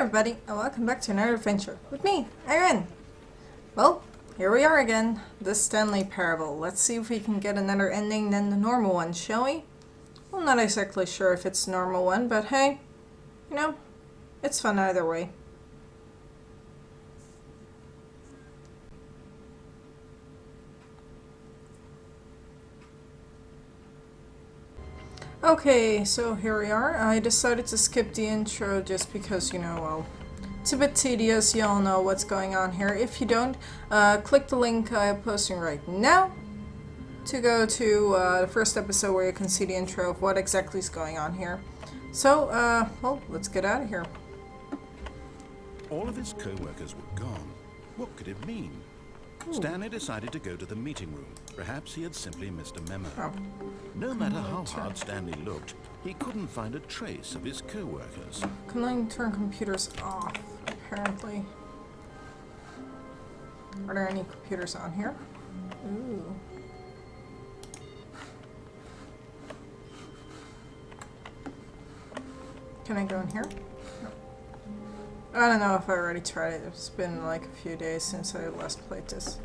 everybody, and welcome back to another adventure with me, Ayrenne. Well, here we are again, the Stanley parable. Let's see if we can get another ending than the normal one, shall we? I'm not exactly sure if it's the normal one, but hey, you know, it's fun either way. Okay, so here we are. I decided to skip the intro just because, you know, well, it's a bit tedious. You all know what's going on here. If you don't, click the link I'm posting right now to go to the first episode where you can see the intro of what exactly is going on here. So, well, let's get out of here. All of his co-workers were gone. What could it mean? Stanley decided to go to the meeting room. Perhaps he had simply missed a memo. No matter how hard Stanley looked, he couldn't find a trace of his co-workers. Can turn computers off, apparently. Are there any computers on here? Ooh. Can I go in here? No. I don't know if I already tried it. It's been like a few days since I last played this.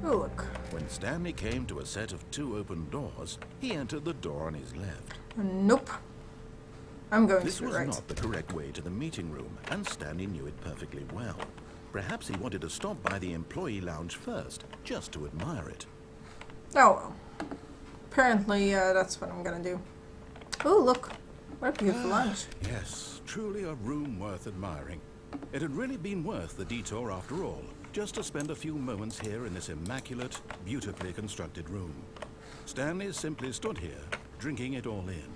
Oh, look. When Stanley came to a set of 2 open doors, he entered the door on his left. Nope. I'm going This to the was right. not the correct way to the meeting room, and Stanley knew it perfectly well. Perhaps he wanted to stop by the employee lounge first, just to admire it. Oh well. Apparently, that's what I'm gonna do. Oh, look. What a beautiful lounge. Yes, truly a room worth admiring. It had really been worth the detour after all, just to spend a few moments here in this immaculate, beautifully constructed room. Stanley simply stood here, drinking it all in.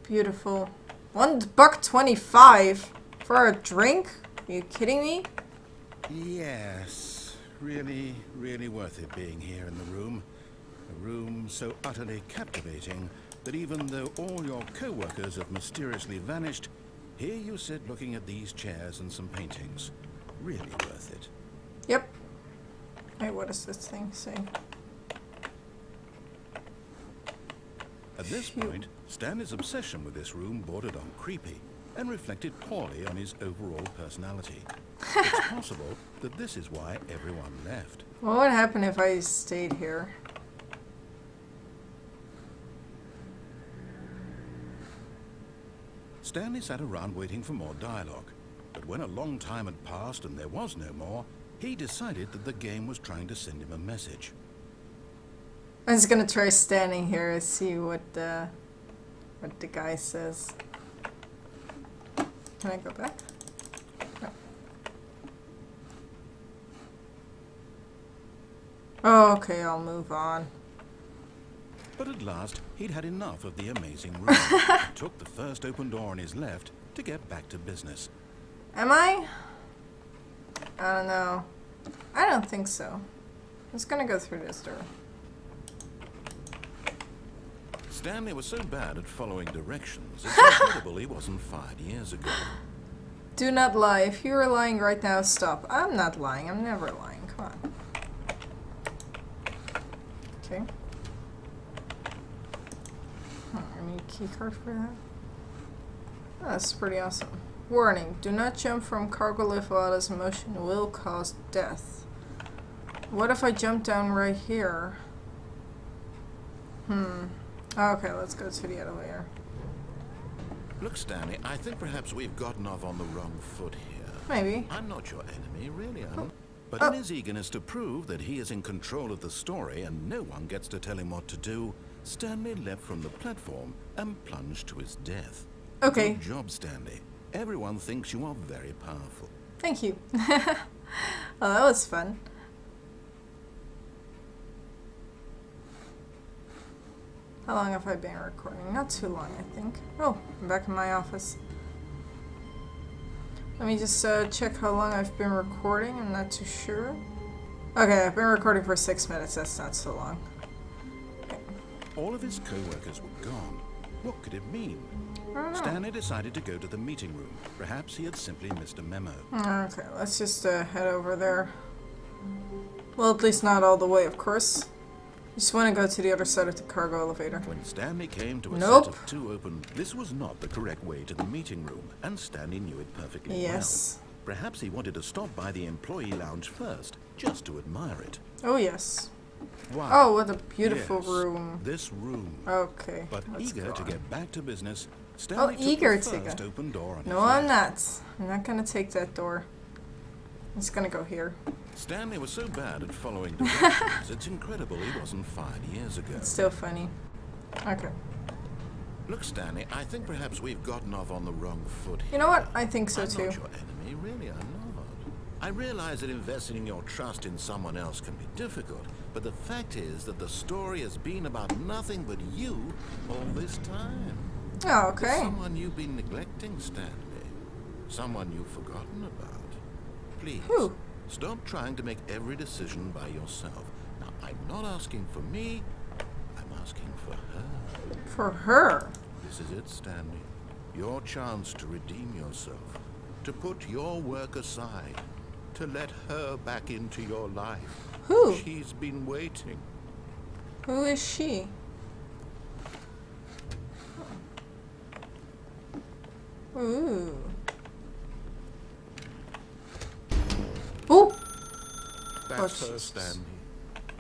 Beautiful. $1.25 for a drink? Are you kidding me? Yes, really, really worth it being here in the room. A room so utterly captivating that even though all your co-workers have mysteriously vanished, here you sit looking at these chairs and some paintings. Really worth it. Yep. Hey, what does this thing say? At this point, Stanley's obsession with this room bordered on creepy and reflected poorly on his overall personality. It's possible that this is why everyone left. What would happen if I stayed here? Stanley sat around waiting for more dialogue, but when a long time had passed and there was no more, he decided that the game was trying to send him a message. I'm just gonna try standing here and see what the guy says. Can I go back? No. Oh, okay, I'll move on. But at last, he'd had enough of the amazing room. He took the first open door on his left to get back to business. Am I? I don't know. I don't think so. I'm just gonna go through this door. Stanley was so bad at following directions, it's incredible he wasn't fired years ago. Do not lie. If you are lying right now, stop. I'm not lying. I'm never lying. Come on. Okay. I need a key card for that. Oh, that's pretty awesome. Warning. Do not jump from cargo lift while this motion will cause death. What if I jump down right here? Okay, let's go to the elevator. Look, Stanley, I think perhaps we've gotten off on the wrong foot here. Maybe. I'm not your enemy, really, I'm. But in his eagerness to prove that he is in control of the story and no one gets to tell him what to do, Stanley leapt from the platform and plunged to his death. Okay. Good job, Stanley. Everyone thinks you are very powerful. Thank you. Oh, that was fun. How long have I been recording? Not too long, I think. Oh, I'm back in my office. Let me just check how long I've been recording. I'm not too sure. Okay, I've been recording for 6 minutes. That's not so long. Okay. All of his co-workers were gone. What could it mean? I don't know. Stanley decided to go to the meeting room. Perhaps he had simply missed a memo. Okay, let's just head over there. Well, at least not all the way, of course. Just want to go to the other side of the cargo elevator. When Stanley came to a Nope. set of two open, this was not the correct way to the meeting room, and Stanley knew it perfectly Yes. well. Perhaps he wanted to stop by the employee lounge first, just to admire it. Oh, yes. Wow. Oh, what a beautiful Yes, room. This room. Okay. But let's eager go to on. get back to business, Stanley took eager the to first go. open door on No, his I'm left. not. I'm not gonna take that door. I'm just gonna go here. Stanley was so bad at following directions, it's incredible he wasn't fired years ago. It's still funny. Okay. Look, Stanley, I think perhaps we've gotten off on the wrong foot here. You know what? I think so I'm too. not your enemy, really, I'm not. I realize that investing your trust in someone else can be difficult, but the fact is that the story has been about nothing but you all this time. Oh, There's okay. someone you've been neglecting, Stanley. Someone you've forgotten about. Please, Who? stop trying to make every decision by yourself. Now, I'm not asking for me, I'm asking for her. For her. This is it, Stanley. Your chance to redeem yourself. To put your work aside. To let her back into your life. Who? She's been waiting. Who is she? Ooh. Ooh. That's Oh, her, Jesus. Stanley.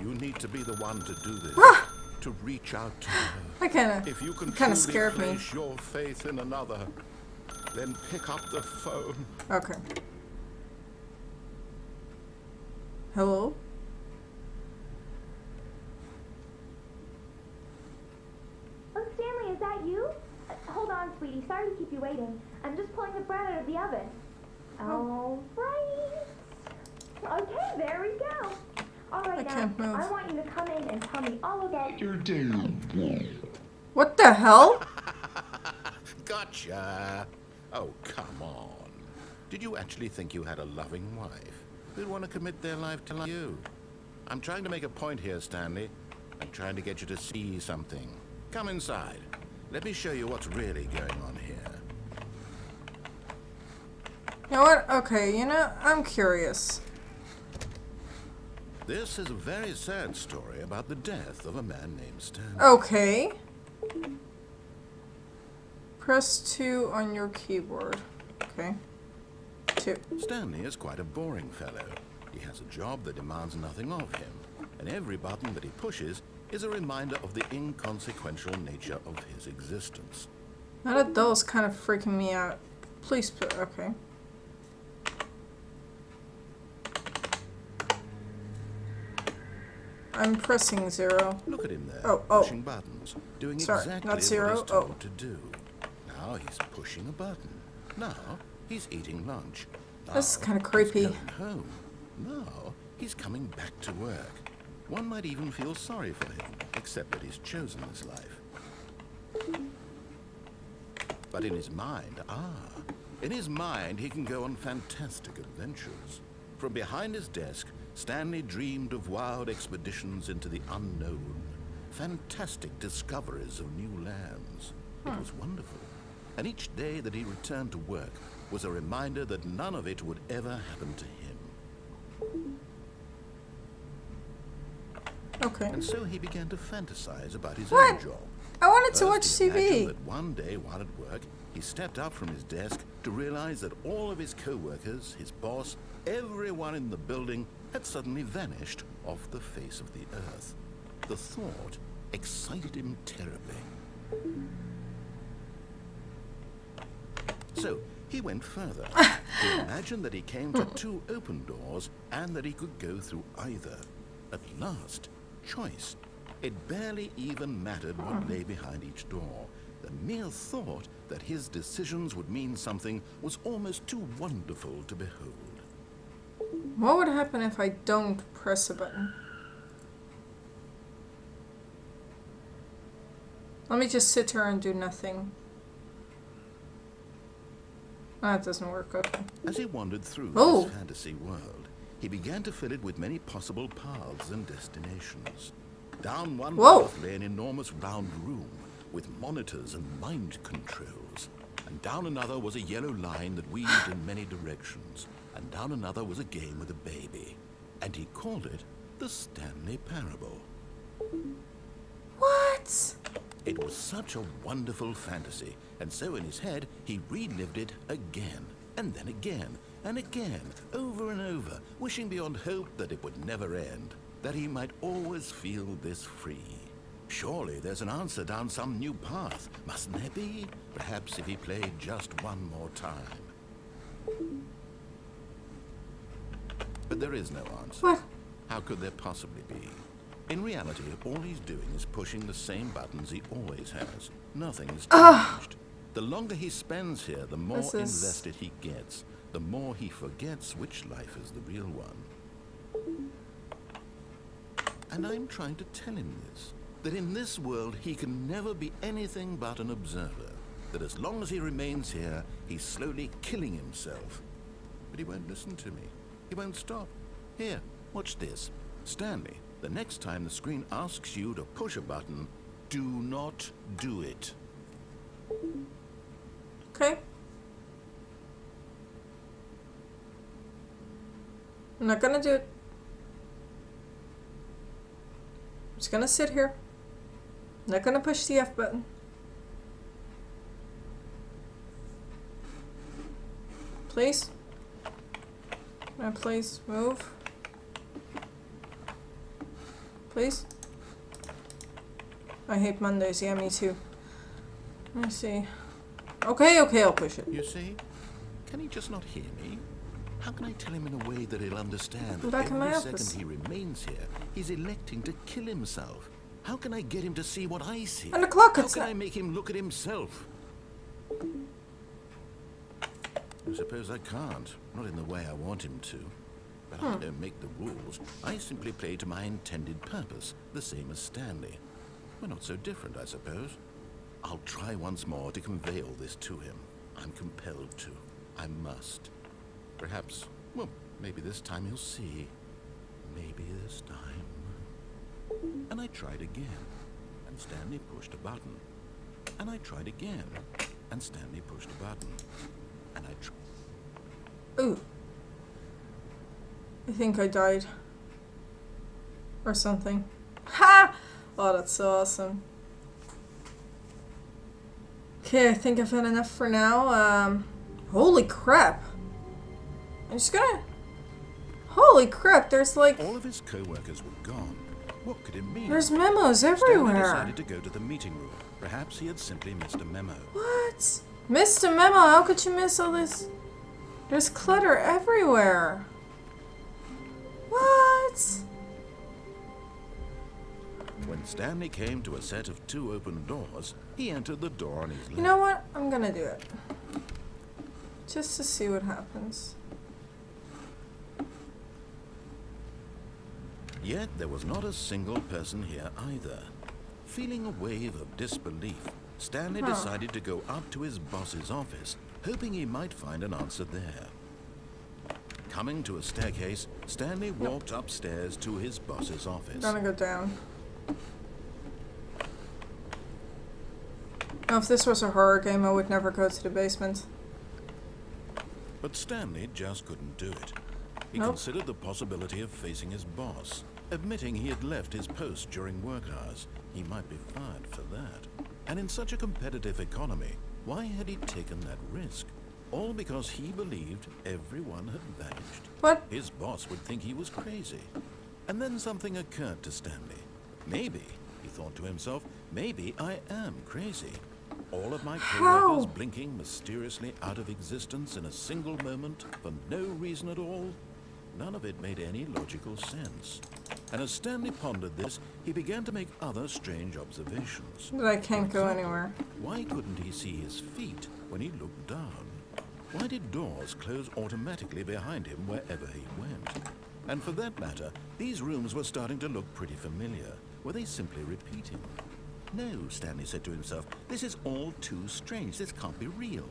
You need to be the one to do this. Ah! To reach out to her. That If you can kind of truly scared me. place your faith in another, then pick up the phone. Okay. Hello? Oh, Stanley, is that you? Hold on, sweetie. Sorry to keep you waiting. I'm just pulling the bread out of the oven. All right. Okay, there we go. All right, I now, can't move. I want you to come in and tell me all about your What the hell? Gotcha. Oh, come on. Did you actually think you had a loving wife who'd want to commit their life to you? I'm trying to make a point here, Stanley. I'm trying to get you to see something. Come inside. Let me show you what's really going on here. You know what? Okay, you know, I'm curious. This is a very sad story about the death of a man named Stanley. Okay. Press 2 on your keyboard. Okay. 2. Stanley is quite a boring fellow. He has a job that demands nothing of him, and every button that he pushes is a reminder of the inconsequential nature of his existence. Now that doll's kind of freaking me out. Please put. Okay. I'm pressing 0. Look at him there, Oh. pushing buttons, doing Sorry, exactly not what 0. he's told Oh. to do. Now he's pushing a button. Now he's eating lunch. Now This is kinda he's creepy. going home. Now he's coming back to work. One might even feel sorry for him, except that he's chosen this life. But in his mind, he can go on fantastic adventures. From behind his desk, Stanley dreamed of wild expeditions into the unknown, fantastic discoveries of new lands. It was wonderful. And each day that he returned to work was a reminder that none of it would ever happen to him. Okay. And so he began to fantasize about his What? own job. I wanted to watch First, he imagined TV. that one day while at work, he stepped up from his desk to realize that all of his co-workers, his boss, everyone in the building had suddenly vanished off the face of the earth. The thought excited him terribly. So he went further. He imagined that he came to 2 open doors and that he could go through either. At last, choice. It barely even mattered what lay behind each door. The mere thought that his decisions would mean something was almost too wonderful to behold. What would happen if I don't press a button? Let me just sit here and do nothing. That doesn't work. Okay. As he wandered through Oh. this fantasy world, he began to fill it with many possible paths and destinations. Down one Whoa. path lay an enormous round room with monitors and mind controls. And down another was a yellow line that weaved in many directions. And down another was a game with a baby. And he called it the Stanley Parable. What? It was such a wonderful fantasy, and so in his head, he relived it again, and then again, and again, over and over, wishing beyond hope that it would never end, that he might always feel this free. Surely there's an answer down some new path, mustn't there be? Perhaps if he played just one more time. But there is no answer. What? How could there possibly be? In reality, all he's doing is pushing the same buttons he always has. Nothing has changed. The longer he spends here, the more invested he gets. The more he forgets which life is the real one. And I'm trying to tell him this. That in this world, he can never be anything but an observer. That as long as he remains here, he's slowly killing himself. But he won't listen to me. He won't stop. Here, watch this. Stanley, the next time the screen asks you to push a button, do not do it. Okay. I'm not gonna do it. I'm just gonna sit here. I'm not gonna push the F button. Please? Please move. Please? I hate Mondays. Yeah, me too. Let me see. Okay, I'll push it. You see? Can he just not hear me? How can I tell him in a way that he'll understand that Back in my every office. second he remains here, he's electing to kill himself? How can I get him to see what I see? And the clock How is can I make him look at himself? I suppose I can't. Not in the way I want him to. But I don't make the rules. I simply play to my intended purpose, the same as Stanley. We're not so different, I suppose. I'll try once more to convey all this to him. I'm compelled to. I must. Perhaps, well, maybe this time he'll see. Maybe this time. And I tried again, and Stanley pushed a button. And I tried again, and Stanley pushed a button. And I tried. Ooh. I think I died. Or something. Ha! Oh, that's so awesome. Okay, I think I've had enough for now. Holy crap. I'm just gonna... Holy crap, there's like... All of his co-workers were gone. What could it mean? There's memos Stanley everywhere. decided to go to the meeting room. Perhaps he had simply missed a memo. What? Missed a memo? How could you miss all this? There's clutter everywhere. What? When Stanley came to a set of 2 open doors, he entered the door on his left. You know what? I'm gonna do it. Just to see what happens. Yet there was not a single person here either. Feeling a wave of disbelief, Stanley decided to go up to his boss's office, hoping he might find an answer there. Coming to a staircase, Stanley walked upstairs to his boss's office. Gonna go down. Now, if this was a horror game, I would never go to the basement. But Stanley just couldn't do it. He considered the possibility of facing his boss, admitting he had left his post during work hours. He might be fired for that. And in such a competitive economy, why had he taken that risk? All because he believed everyone had vanished. What? His boss would think he was crazy. And then something occurred to Stanley. Maybe, he thought to himself, maybe I am crazy. All of my co-workers blinking mysteriously out of existence in a single moment for no reason at all. None of it made any logical sense. And as Stanley pondered this, he began to make other strange observations. But I can't go anywhere. Why couldn't he see his feet when he looked down? Why did doors close automatically behind him wherever he went? And for that matter, these rooms were starting to look pretty familiar. Were they simply repeating? No, Stanley said to himself, this is all too strange. This can't be real.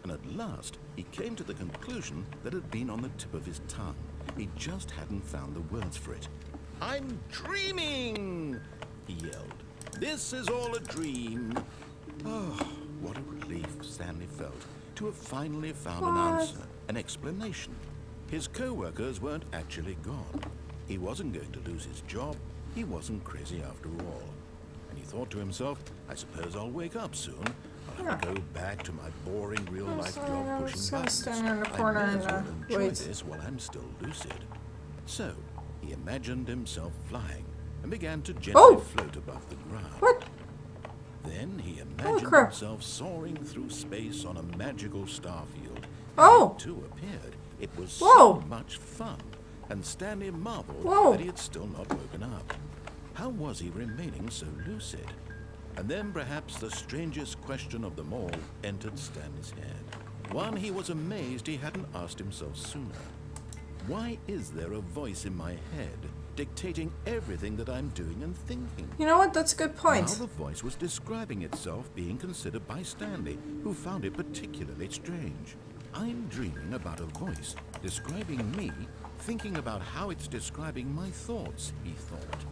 And at last, he came to the conclusion that had been on the tip of his tongue. He just hadn't found the words for it. I'm dreaming, he yelled. This is all a dream. Oh, what a relief Stanley felt to have finally found an answer, an explanation. His co-workers weren't actually gone. He wasn't going to lose his job. He wasn't crazy after all. And he thought to himself, I suppose I'll wake up soon. I'll have to go back to my boring real-life job pushing buttons. Stand in the corner I may and as well enjoy wait. this while I'm still lucid. So, he imagined himself flying and began to gently float above the ground. What? Then he imagined crap. himself soaring through space on a magical starfield. Oh. And it too appeared. It was Whoa. so much fun, and Stanley marveled Whoa. that he had still not woken up. How was he remaining so lucid? And then perhaps the strangest question of them all entered Stanley's head. One he was amazed he hadn't asked himself sooner. Why is there a voice in my head dictating everything that I'm doing and thinking? You know what? That's a good point. Now the voice was describing itself being considered by Stanley, who found it particularly strange. I'm dreaming about a voice describing me, thinking about how it's describing my thoughts, he thought.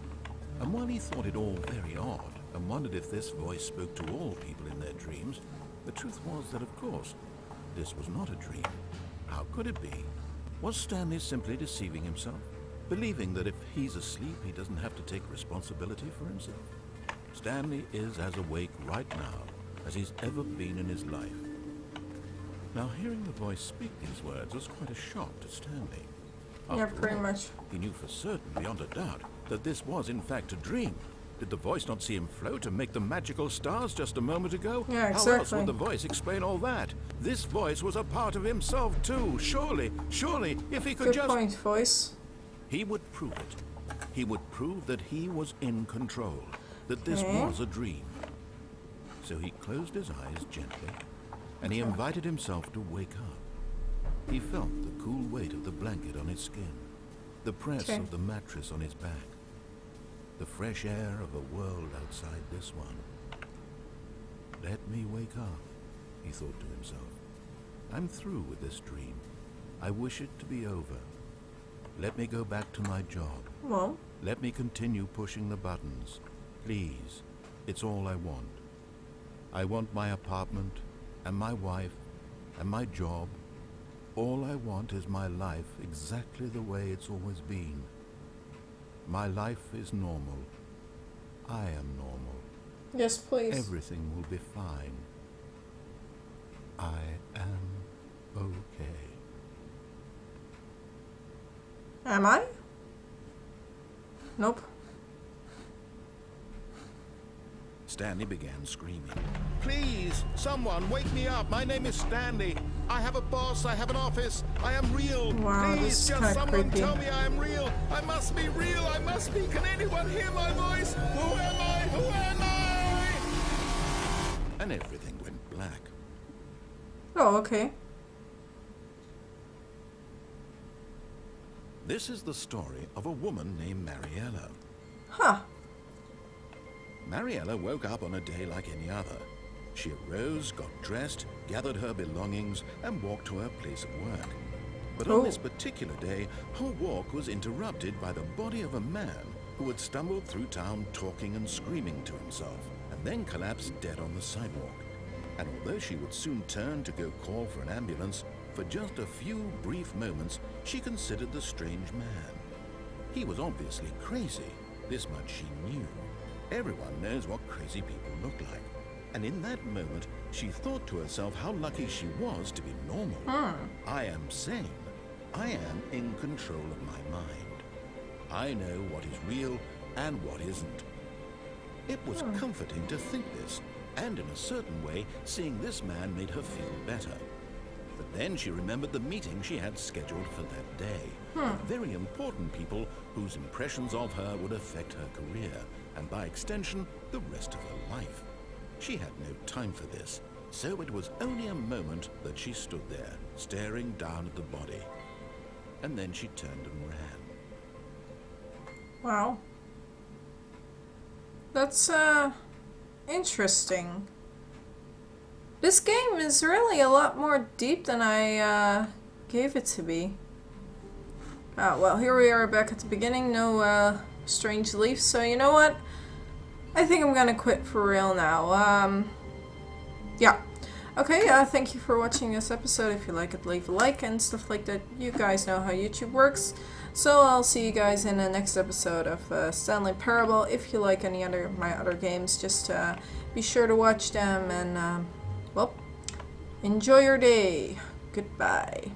And while he thought it all very odd, and wondered if this voice spoke to all people in their dreams, the truth was that, of course, this was not a dream. How could it be? Was Stanley simply deceiving himself, believing that if he's asleep, he doesn't have to take responsibility for himself? Stanley is as awake right now as he's ever been in his life. Now, hearing the voice speak these words was quite a shock to Stanley. Yeah, After pretty all, much. He knew for certain, beyond a doubt, that this was in fact a dream. Did the voice not see him float and make the magical stars just a moment ago? Yeah, How else exactly. would the voice explain all that? This voice was a part of himself too. Surely, if he could Good just... point, voice. He would prove it. He would prove that he was in control, that this Okay. was a dream. So he closed his eyes gently, and he invited himself to wake up. He felt the cool weight of the blanket on his skin, the press Okay. of the mattress on his back, the fresh air of a world outside this one. Let me wake up, he thought to himself. I'm through with this dream. I wish it to be over. Let me go back to my job. Well, Let me continue pushing the buttons. Please, it's all I want. I want my apartment, and my wife, and my job. All I want is my life exactly the way it's always been. My life is normal. I am normal. yes, please. Everything will be fine. I am okay. Am I? Nope. Stanley began screaming. Please, someone, wake me up. My name is Stanley. I have a boss. I have an office. I am real. Wow, this Please, is just kinda someone creepy. tell me I am real. I must be real. I must be. Can anyone hear my voice? Who am I? Who am I? And everything went black. Oh, okay. This is the story of a woman named Mariella. Huh. Mariella woke up on a day like any other. She arose, got dressed, gathered her belongings, and walked to her place of work. But on this particular day, her walk was interrupted by the body of a man who had stumbled through town talking and screaming to himself, and then collapsed dead on the sidewalk. And although she would soon turn to go call for an ambulance, for just a few brief moments, she considered the strange man. He was obviously crazy. This much she knew. Everyone knows what crazy people look like. And in that moment, she thought to herself how lucky she was to be normal. I am sane. I am in control of my mind. I know what is real and what isn't. It was comforting to think this, and in a certain way, seeing this man made her feel better. But then she remembered the meeting she had scheduled for that day. Very important people whose impressions of her would affect her career, and by extension, the rest of her life. She had no time for this, so it was only a moment that she stood there, staring down at the body. And then she turned and ran. Wow. That's, interesting. This game is really a lot more deep than I, gave it to be. Well, here we are back at the beginning. No, strange leaves. So, you know what? I think I'm gonna quit for real now. Yeah. Okay, thank you for watching this episode. If you like it, leave a like and stuff like that. You guys know how YouTube works. So I'll see you guys in the next episode of Stanley Parable. If you like any other my other games, just be sure to watch them and well, enjoy your day. Goodbye.